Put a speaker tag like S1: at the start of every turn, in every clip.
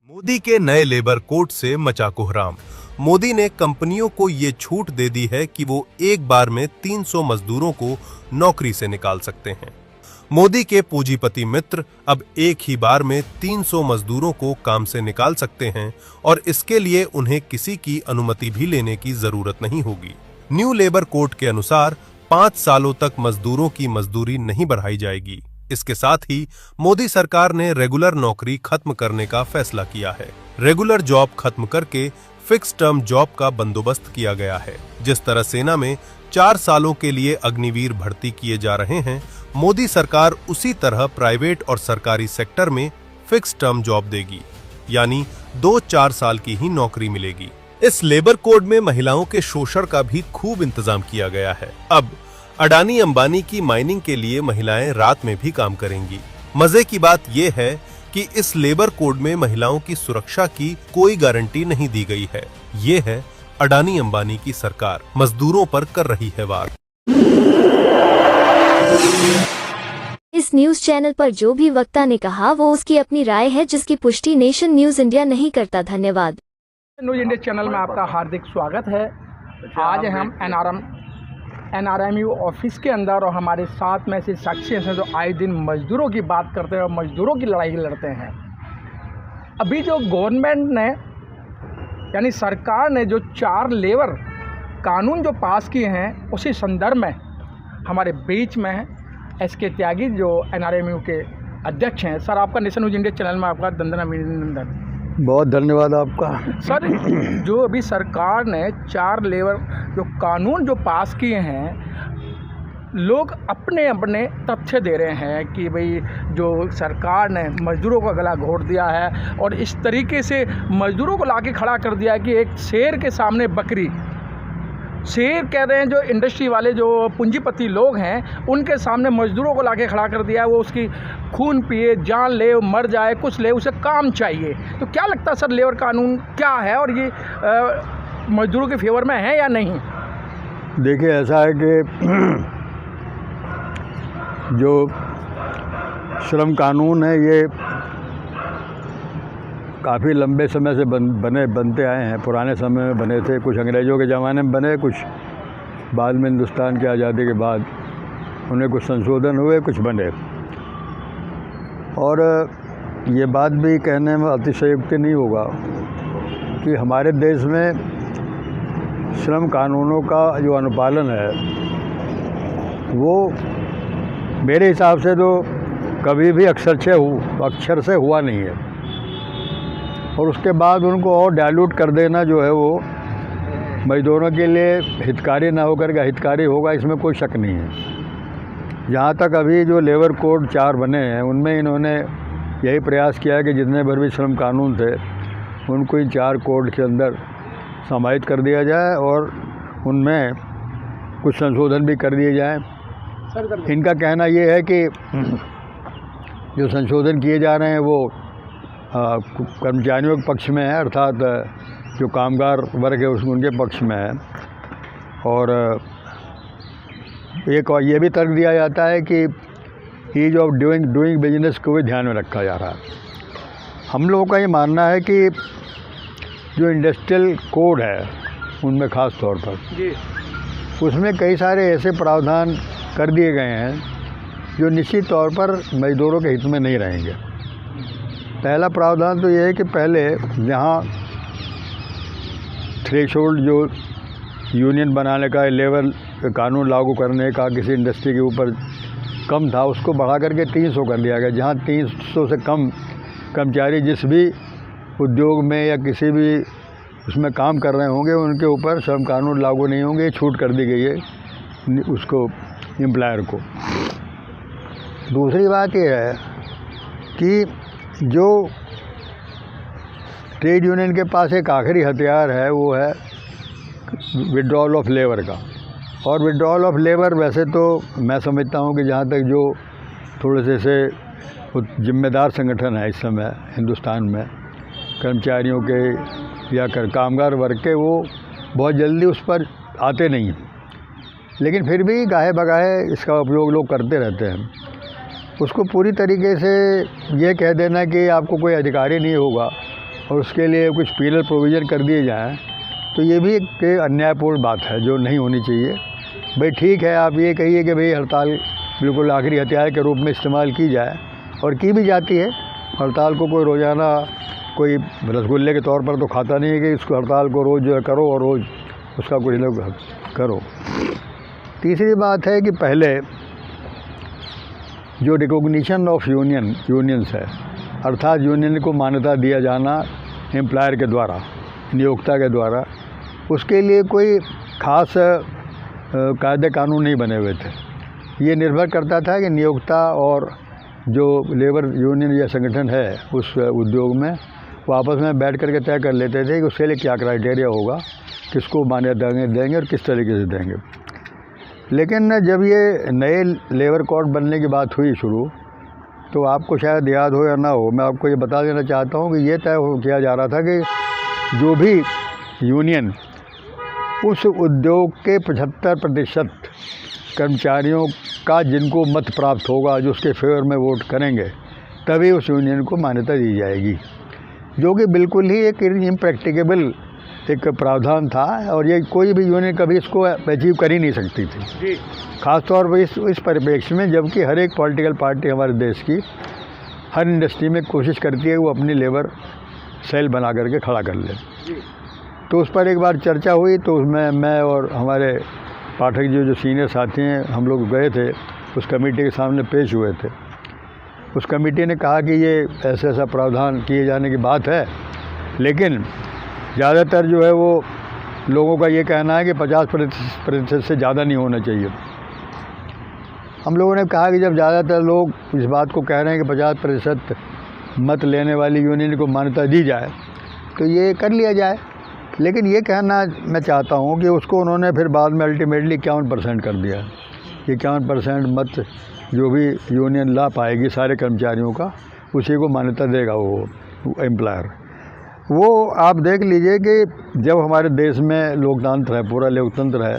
S1: मोदी के नए labour code से मचा कोहराम। मोदी ने कंपनियों को ये छूट दे दी है कि वो एक बार में 300 मजदूरों को नौकरी से निकाल सकते हैं। मोदी के पूंजीपति मित्र अब एक ही बार में 300 मजदूरों को काम से निकाल सकते हैं और इसके लिए उन्हें किसी की अनुमति भी लेने की जरूरत नहीं होगी। न्यू लेबर कोड के अनुसार 5 सालों तक मजदूरों की मजदूरी नहीं बढ़ाई जाएगी। इसके साथ ही मोदी सरकार ने रेगुलर नौकरी खत्म करने का फैसला किया है। रेगुलर जॉब खत्म करके फिक्स टर्म जॉब का बंदोबस्त किया गया है। जिस तरह सेना में 4 सालों के लिए अग्निवीर भर्ती किए जा रहे हैं, मोदी सरकार उसी तरह प्राइवेट और सरकारी सेक्टर में फिक्स टर्म जॉब देगी, यानी 2-4 साल की ही नौकरी मिलेगी। इस लेबर कोड में महिलाओं के शोषण का भी खूब इंतजाम किया गया है। अब अडानी अंबानी की माइनिंग के लिए महिलाएं रात में भी काम करेंगी। मजे की बात यह है कि इस लेबर कोड में महिलाओं की सुरक्षा की कोई गारंटी नहीं दी गई है। ये है अडानी अंबानी की सरकार मजदूरों पर कर रही है वार।
S2: इस न्यूज चैनल पर जो भी वक्ता ने कहा वो उसकी अपनी राय है, जिसकी पुष्टि नेशन न्यूज इंडिया नहीं करता। धन्यवाद।
S3: न्यूज इंडिया चैनल में आपका हार्दिक स्वागत है। आज हम NRMU ऑफिस के अंदर और हमारे साथ में ऐसे शख्सियत हैं जो आए दिन मजदूरों की बात करते हैं और मजदूरों की लड़ाई लड़ते हैं। अभी जो गवर्नमेंट ने यानी सरकार ने जो 4 लेबर कानून जो पास किए हैं, उसी संदर्भ में हमारे बीच में SK त्यागी जो NRMU के अध्यक्ष हैं। सर, आपका नेशन न्यूज इंडिया चैनल में आपका दंदन अभिनंदन।
S4: बहुत धन्यवाद आपका।
S3: सर, जो अभी सरकार ने 4 लेबर जो कानून जो पास किए हैं, लोग अपने अपने तथ्य दे रहे हैं कि भाई जो सरकार ने मजदूरों को गला घोट दिया है और इस तरीके से मजदूरों को लाके खड़ा कर दिया है कि एक शेर के सामने बकरी। शेर कह रहे हैं जो इंडस्ट्री वाले जो पूंजीपति लोग हैं, उनके सामने मजदूरों को लाके खड़ा कर दिया है। वो उसकी खून पिए, जान ले, मर जाए, कुछ ले, उसे काम चाहिए। तो क्या लगता है सर, लेबर कानून क्या है और ये मजदूरों के फेवर में है या नहीं?
S4: देखिए, ऐसा है कि जो श्रम कानून है ये काफ़ी लंबे समय से बनते आए हैं। पुराने समय में बने थे, कुछ अंग्रेज़ों के ज़माने में बने, कुछ बाद में हिंदुस्तान की आज़ादी के बाद उन्हें कुछ संशोधन हुए, कुछ बने। और ये बात भी कहने में अतिशयोक्ति नहीं होगा कि हमारे देश में श्रम कानूनों का जो अनुपालन है वो मेरे हिसाब से तो कभी भी अक्षर से हुआ नहीं है। और उसके बाद उनको और डाइल्यूट कर देना जो है वो मजदूरों के लिए हितकारी ना होकर के हितकारी होगा, इसमें कोई शक नहीं है। जहाँ तक अभी जो लेबर कोड 4 बने हैं, उनमें इन्होंने यही प्रयास किया है कि जितने भर भी श्रम कानून थे उनको इन 4 कोड के अंदर समाहित कर दिया जाए और उनमें कुछ संशोधन भी कर दिए जाएँ। इनका कहना ये है कि जो संशोधन किए जा रहे हैं वो कर्मचारियों के पक्ष में है, अर्थात जो कामगार वर्ग है उनके पक्ष में है। और एक और ये भी तर्क दिया जाता है कि ईज ऑफ डूइंग बिजनेस को भी ध्यान में रखा जा रहा है। हम लोगों का ये मानना है कि जो इंडस्ट्रियल कोड है उनमें ख़ास तौर पर उसमें कई सारे ऐसे प्रावधान कर दिए गए हैं जो निश्चित तौर पर मजदूरों के हित में नहीं रहेंगे। पहला प्रावधान तो ये है कि पहले जहाँ थ्रेशोल्ड जो यूनियन बनाने का, लेबर कानून लागू करने का किसी इंडस्ट्री के ऊपर कम था, उसको बढ़ा करके 300 कर दिया गया। जहाँ 300 से कम कर्मचारी जिस भी उद्योग में या किसी भी उसमें काम कर रहे होंगे उनके ऊपर श्रम कानून लागू नहीं होंगे। ये छूट कर दी गई है उसको, एम्प्लॉयर को। दूसरी बात ये है कि जो ट्रेड यूनियन के पास एक आखिरी हथियार है वो है विड्रॉल ऑफ लेबर का। और विड्रॉल ऑफ लेबर वैसे तो मैं समझता हूँ कि जहाँ तक जो थोड़े से जिम्मेदार संगठन है इस समय हिंदुस्तान में कर्मचारियों के या कामगार वर्ग के, वो बहुत जल्दी उस पर आते नहीं हैं, लेकिन फिर भी गाहे बगाहे इसका उपयोग लोग करते रहते हैं। उसको पूरी तरीके से ये कह देना कि आपको कोई अधिकार ही नहीं होगा और उसके लिए कुछ पीनल प्रोविज़न कर दिए जाएँ तो ये भी एक अन्यायपूर्ण बात है जो नहीं होनी चाहिए। भाई ठीक है, आप ये कहिए कि भाई हड़ताल बिल्कुल आखिरी हथियार के रूप में इस्तेमाल की जाए, और की भी जाती है। हड़ताल को कोई रोज़ाना कोई रसगुल्ले के तौर पर तो खाता नहीं है कि इसको हड़ताल को रोज़ जो है करो और रोज़ उसका कुछ लोग करो। तीसरी बात है कि पहले जो रिकॉग्निशन ऑफ यूनियंस है, अर्थात यूनियन को मान्यता दिया जाना एम्प्लॉयर के द्वारा, नियोक्ता के द्वारा, उसके लिए कोई ख़ास कायदे कानून नहीं बने हुए थे। ये निर्भर करता था कि नियोक्ता और जो लेबर यूनियन या संगठन है उस उद्योग में, वो आपस में बैठ कर के तय कर लेते थे कि उसके लिए क्या क्राइटेरिया होगा, किसको मान्यता देंगे और किस तरीके से देंगे। लेकिन जब ये नए लेबर कोड बनने की बात हुई शुरू, तो आपको शायद याद हो या ना हो, मैं आपको ये बता देना चाहता हूँ कि ये तय किया जा रहा था कि जो भी यूनियन उस उद्योग के 75% कर्मचारियों का जिनको मत प्राप्त होगा, जो उसके फेवर में वोट करेंगे, तभी उस यूनियन को मान्यता दी जाएगी, जो कि बिल्कुल ही एक इम्प्रैक्टिकेबल एक प्रावधान था और ये कोई भी यूनियन कभी इसको अचीव कर ही नहीं सकती थी। ख़ास तौर पर इस परिप्रेक्ष्य में, जबकि हर एक पॉलिटिकल पार्टी हमारे देश की हर इंडस्ट्री में कोशिश करती है वो अपनी लेबर सेल बना करके खड़ा कर ले। तो उस पर एक बार चर्चा हुई, तो उसमें मैं और हमारे पाठक जी जो सीनियर साथी हैं, हम लोग गए थे, उस कमेटी के सामने पेश हुए थे। उस कमेटी ने कहा कि ये ऐसा ऐसा प्रावधान किए जाने की बात है, लेकिन ज़्यादातर जो है वो लोगों का ये कहना है कि 50% से ज़्यादा नहीं होना चाहिए। हम लोगों ने कहा कि जब ज़्यादातर लोग इस बात को कह रहे हैं कि 50% मत लेने वाली यूनियन को मान्यता दी जाए, तो ये कर लिया जाए। लेकिन ये कहना मैं चाहता हूँ कि उसको उन्होंने फिर बाद में अल्टीमेटली 51% कर दिया। 51% मत जो भी यूनियन ला पाएगी सारे कर्मचारियों का, उसी को मान्यता देगा वो एम्प्लॉयर। वो आप देख लीजिए कि जब हमारे देश में लोकतंत्र है, पूरा लोकतंत्र है,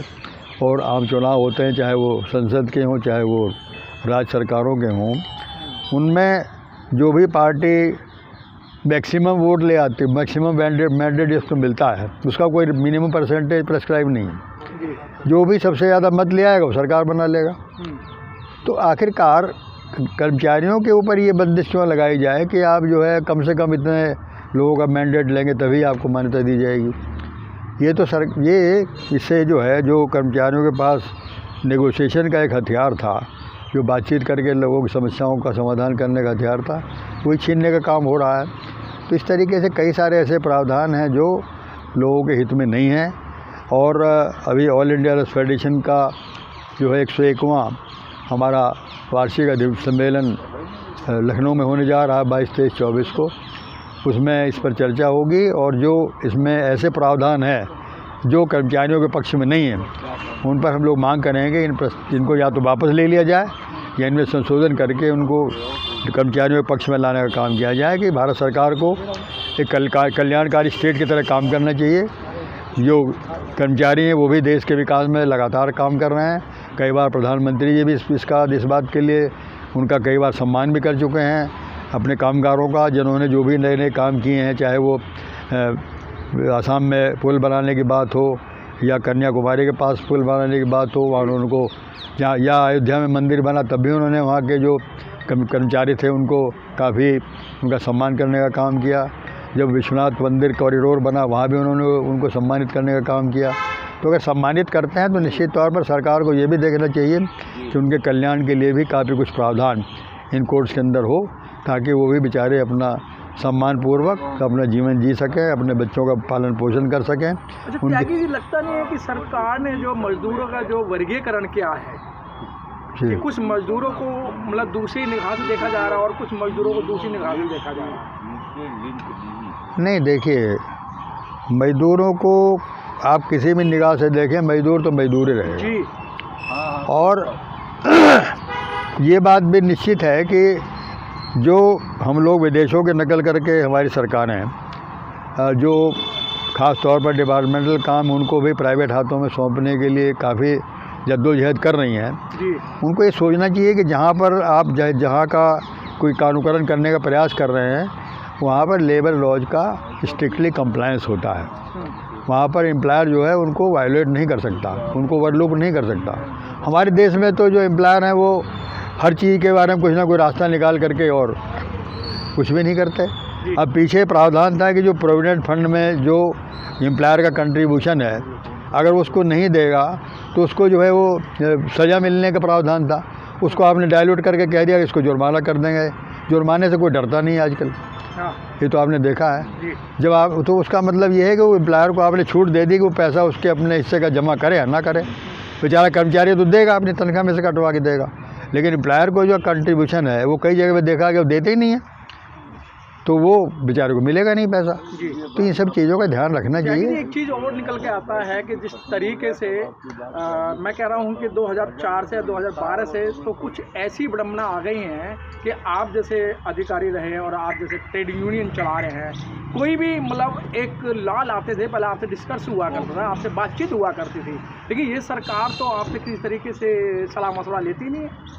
S4: और आम चुनाव होते हैं, चाहे वो संसद के हों चाहे वो राज्य सरकारों के हों, उनमें जो भी पार्टी मैक्सिमम वोट ले आती है, मैक्सिमम मैंडेट जिसको मिलता है, उसका कोई मिनिमम परसेंटेज प्रेस्क्राइब नहीं है। जो भी सबसे ज़्यादा मत ले आएगा वो सरकार बना लेगा। तो आखिरकार कर्मचारियों के ऊपर ये बंदिश क्यों लगाई जाए कि आप जो है कम से कम इतने लोगों का मैंडेट लेंगे तभी आपको मान्यता दी जाएगी। ये तो ये इससे जो है, जो कर्मचारियों के पास नेगोशिएशन का एक हथियार था, जो बातचीत करके लोगों की समस्याओं का समाधान करने का हथियार था, वही छीनने का काम हो रहा है। तो इस तरीके से कई सारे ऐसे प्रावधान हैं जो लोगों के हित में नहीं हैं। और अभी ऑल इंडिया रेस फेडरेशन का जो है 101वां हमारा वार्षिक सम्मेलन लखनऊ में होने जा रहा है 22, 23, 24 को। उसमें इस पर चर्चा होगी, और जो इसमें ऐसे प्रावधान है जो कर्मचारियों के पक्ष में नहीं है, उन पर हम लोग मांग करेंगे इनको या तो वापस ले लिया जाए या इनमें संशोधन करके उनको कर्मचारियों के पक्ष में लाने का काम किया जाए। कि भारत सरकार को एक कल्याणकारी स्टेट की तरह काम करना चाहिए। जो कर्मचारी हैं वो भी देश के विकास में लगातार काम कर रहे हैं। कई बार प्रधानमंत्री जी भी इस बात के लिए उनका कई बार सम्मान भी कर चुके हैं अपने कामगारों का, जिन्होंने जो भी नए नए काम किए हैं, चाहे वो आसाम में पुल बनाने की बात हो या कन्याकुमारी के पास पुल बनाने की बात हो, वहाँ उनको या अयोध्या में मंदिर बना तब भी उन्होंने वहाँ के जो कर्मचारी थे उनको काफ़ी उनका सम्मान करने का काम किया। जब विश्वनाथ मंदिर कॉरिडोर बना वहाँ भी उन्होंने उनको सम्मानित करने का काम किया। तो अगर सम्मानित करते हैं तो निश्चित तौर पर सरकार को ये भी देखना चाहिए कि उनके कल्याण के लिए भी काफ़ी कुछ प्रावधान इन कोर्ट्स के अंदर हो, ताकि वो भी बेचारे अपना सम्मानपूर्वक अपना जीवन जी सकें, अपने बच्चों का पालन पोषण कर सकें।
S3: अच्छा, त्यागी जी, लगता नहीं है कि सरकार ने जो मजदूरों का जो वर्गीकरण किया है कि कुछ मजदूरों को मतलब दूसरी निगाह से देखा जा रहा है और कुछ मजदूरों को दूसरी निगाह से देखा जा रहा है?
S4: नहीं, देखिए, मजदूरों को आप किसी भी निगाह से देखें, मजदूर तो मजदूर ही रहेगा जी। और ये बात भी निश्चित है कि जो हम लोग विदेशों के नकल करके हमारी सरकारें जो ख़ास तौर पर डिपार्टमेंटल काम उनको भी प्राइवेट हाथों में सौंपने के लिए काफ़ी जद्दोजहद कर रही हैं, उनको ये सोचना चाहिए कि जहाँ पर आप जहाँ का कोई कानूनकरण करने का प्रयास कर रहे हैं, वहाँ पर लेबर लॉज का स्ट्रिक्टली कंप्लायंस होता है। वहाँ पर एम्प्लॉयर जो है उनको वायलेट नहीं कर सकता, उनको ओवरलुक नहीं कर सकता। हमारे देश में तो जो एम्प्लॉयर हैं वो हर चीज़ के बारे में कुछ ना कोई रास्ता निकाल करके और कुछ भी नहीं करते। अब पीछे प्रावधान था कि जो प्रोविडेंट फंड में जो एम्प्लॉयर का कंट्रीब्यूशन है, अगर उसको नहीं देगा तो उसको जो है वो सज़ा मिलने का प्रावधान था। उसको आपने डाइल्यूट करके कह दिया कि इसको जुर्माना कर देंगे। जुर्माने से कोई डरता नहीं है आजकल, ये तो आपने देखा है। जब आप तो उसका मतलब ये है कि वो एम्प्लॉयर को आपने छूट दे दी कि वो पैसा उसके अपने हिस्से का जमा करे या ना करे। बेचारा कर्मचारी तो देगा, अपनी तनख्वाह में से कटवा के देगा, लेकिन एम्प्लॉयर को जो कंट्रीब्यूशन है वो कई जगह पे देखा कि वो देते ही नहीं है, तो वो बेचारे को मिलेगा नहीं पैसा। तो इन सब चीज़ों का ध्यान रखना चाहिए।
S3: एक चीज़ और निकल के आता है कि जिस तरीके से मैं कह रहा हूँ कि 2004 से 2012 से तो कुछ ऐसी विडम्बना आ गई हैं कि आप जैसे अधिकारी रहे और आप जैसे ट्रेड यूनियन चला रहे हैं, कोई भी मतलब एक लॉ लाते थे, पहले आपसे डिस्कस हुआ करता था, आपसे बातचीत हुआ करती थी, लेकिन ये सरकार तो आपसे किसी तरीके से सलाह मशवरा लेती नहीं है।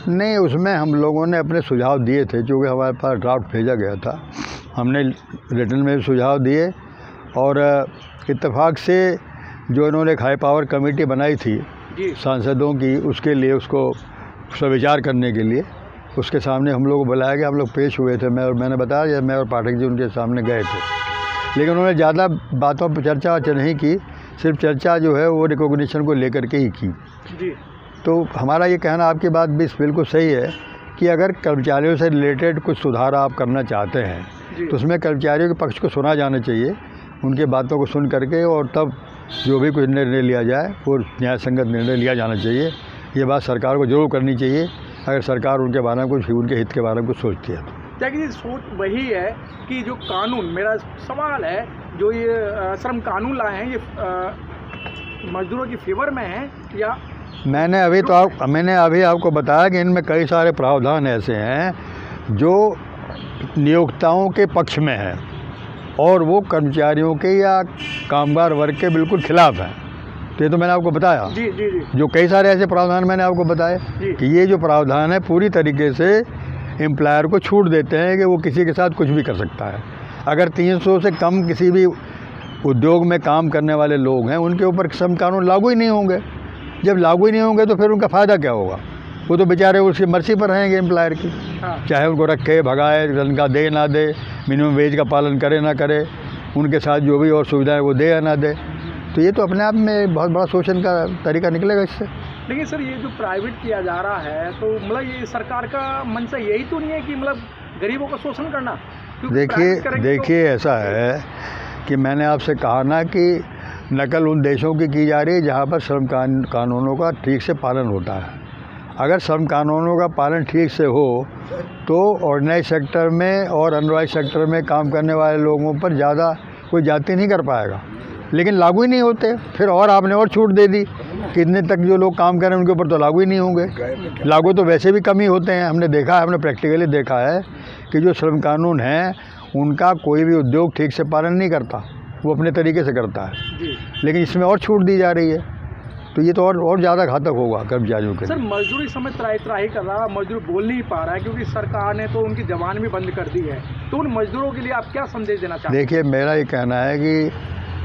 S4: नहीं, उसमें हम लोगों ने अपने सुझाव दिए थे, क्योंकि हमारे पास ड्राफ्ट भेजा गया था, हमने रिटर्न में भी सुझाव दिए और इत्तेफाक से जो इन्होंने एक हाई पावर कमेटी बनाई थी सांसदों की, उसके लिए उसको विचार करने के लिए उसके सामने हम लोग को बुलाया गया। हम लोग पेश हुए थे, मैंने बताया, मैं और पाठक जी उनके सामने गए थे, लेकिन उन्होंने ज़्यादा बातों पर चर्चा नहीं की, सिर्फ चर्चा जो है वो रिकॉग्निशन को लेकर के ही की। तो हमारा ये कहना, आपकी बात भी बिल्कुल सही है कि अगर कर्मचारियों से रिलेटेड कुछ सुधार आप करना चाहते हैं तो उसमें कर्मचारियों के पक्ष को सुना जाना चाहिए, उनकी बातों को सुन करके, और तब जो भी कुछ निर्णय लिया जाए वो न्याय संगत निर्णय लिया जाना चाहिए। ये बात सरकार को जरूर करनी चाहिए, अगर सरकार उनके बारे में कुछ, उनके हित के बारे में कुछ सोचती है।
S3: क्या कि सोच वही है कि जो कानून, मेरा सवाल है, जो ये श्रम कानून लाए हैं ये मजदूरों की फेवर में है या? मैंने
S4: अभी आपको बताया कि इनमें कई सारे प्रावधान ऐसे हैं जो नियोक्ताओं के पक्ष में हैं और वो कर्मचारियों के या कामगार वर्ग के बिल्कुल खिलाफ हैं। तो ये तो मैंने आपको बताया।
S3: जी।
S4: जो कई सारे ऐसे प्रावधान मैंने आपको बताए कि ये जो प्रावधान है पूरी तरीके से एम्प्लॉयर को छूट देते हैं कि वो किसी के साथ कुछ भी कर सकता है। अगर 300 से कम किसी भी उद्योग में काम करने वाले लोग हैं, उनके ऊपर श्रम कानून लागू ही नहीं होंगे। जब लागू ही नहीं होंगे तो फिर उनका फ़ायदा क्या होगा? वो तो बेचारे उसकी मर्जी पर रहेंगे एम्प्लॉयर की, चाहे उनको रखे, भगाए, तनख्वाह दे ना दे, मिनिमम वेज का पालन करे ना करे, उनके साथ जो भी और सुविधाएं वो दे या ना दे। तो ये तो अपने आप में बहुत बड़ा शोषण का तरीका निकलेगा इससे।
S3: लेकिन सर, ये जो प्राइवेट किया जा रहा है तो मतलब ये सरकार का मंशा यही तो नहीं है कि मतलब गरीबों का शोषण करना?
S4: देखिए ऐसा है कि मैंने आपसे कहा ना कि नकल उन देशों की जा रही है जहाँ पर श्रम कानूनों का ठीक से पालन होता है। अगर श्रम कानूनों का पालन ठीक से हो तो ऑर्गेनाइज सेक्टर में और अनऑर्गेनाइज सेक्टर में काम करने वाले लोगों पर ज़्यादा कोई जाति नहीं कर पाएगा, लेकिन लागू ही नहीं होते। फिर और आपने और छूट दे दी, कितने तक जो लोग काम कर रहे हैं उनके ऊपर तो लागू ही नहीं होंगे। लागू तो वैसे भी कम ही होते हैं, हमने देखा है, हमने प्रैक्टिकली देखा है कि जो श्रम कानून हैं उनका कोई भी उद्योग ठीक से पालन नहीं करता, वो अपने तरीके से करता है, लेकिन इसमें और छूट दी जा रही है, तो ये तो और ज़्यादा घातक होगा कर्मचारियों के।
S3: सर, मजदूर इस समय त्राही कर रहा है, मजदूर बोल नहीं पा रहा है क्योंकि सरकार ने तो उनकी जबान भी बंद कर दी है, तो उन मजदूरों के लिए आप क्या संदेश देना चाहते हैं?
S4: देखिए, मेरा ये कहना है कि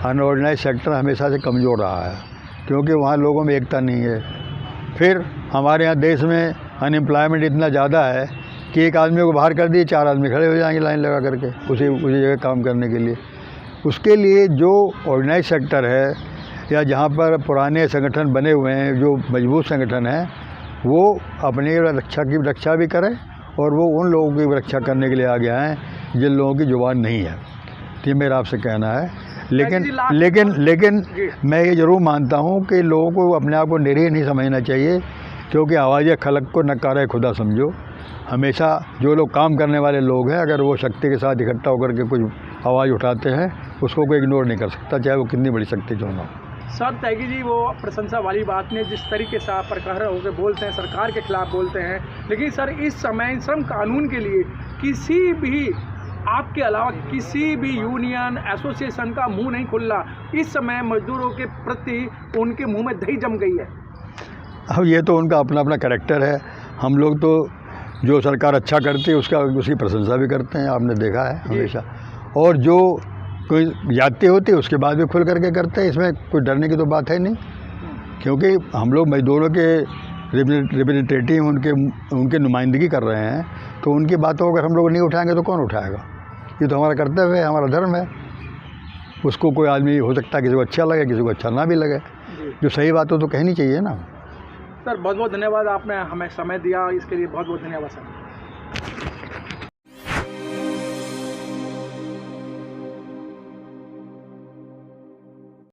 S4: अनऑर्गेनाइज सेक्टर हमेशा से कमज़ोर रहा है, क्योंकि वहाँ लोगों में एकता नहीं है। फिर हमारे यहाँ देश में अनएम्प्लॉयमेंट इतना ज़्यादा है कि एक आदमी को बाहर कर दिए, 4 आदमी खड़े हो जाएंगे लाइन लगा करके उसी जगह काम करने के लिए। उसके लिए जो ऑर्गेनाइज सेक्टर है या जहाँ पर पुराने संगठन बने हुए हैं, जो मजबूत संगठन हैं, वो अपनी रक्षा भी करें और वो उन लोगों की रक्षा करने के लिए आगे आएँ जिन लोगों की जुबान नहीं है। तो ये मेरा आपसे कहना है। लेकिन मैं ये ज़रूर मानता हूँ कि लोगों को अपने आप को निरीह नहीं समझना चाहिए, क्योंकि आवाज़ खलक को नकारा खुदा समझो। हमेशा जो लोग काम करने वाले लोग हैं, अगर वो शक्ति के साथ इकट्ठा होकर के कुछ आवाज़ उठाते हैं, उसको कोई इग्नोर नहीं कर सकता, चाहे वो कितनी बड़ी शक्ति क्यों ना हो।
S3: सर, त्यागी जी, वो प्रशंसा वाली बात नहीं, जिस तरीके से आप प्रखर होकर बोलते हैं, सरकार के खिलाफ बोलते हैं, लेकिन सर इस समय श्रम कानून के लिए किसी भी, आपके अलावा किसी भी यूनियन एसोसिएशन का मुंह नहीं खुल रहा। इस समय मजदूरों के प्रति उनके मुंह में दही जम गई है।
S4: अब ये तो उनका अपना अपना कैरेक्टर है। हम लोग तो जो सरकार अच्छा करती है उसकी प्रशंसा भी करते हैं, आपने देखा है हमेशा। और जो कोई ज्यादती होती है उसके बाद भी खुल करके करते हैं, इसमें कोई डरने की तो बात है नहीं, क्योंकि हम लोग मजदूरों के रिप्रेजेंटेटिव उनके नुमाइंदगी कर रहे हैं, तो उनकी बातों को अगर हम लोग नहीं उठाएंगे तो कौन उठाएगा। ये तो हमारा कर्तव्य है, हमारा धर्म है। उसको कोई आदमी हो सकता है किसी को अच्छा लगे, किसी को अच्छा ना भी लगे, जो सही बात हो तो कहनी चाहिए ना।
S3: सर बहुत बहुत धन्यवाद, आपने हमें समय दिया, इसके लिए बहुत बहुत धन्यवाद सर।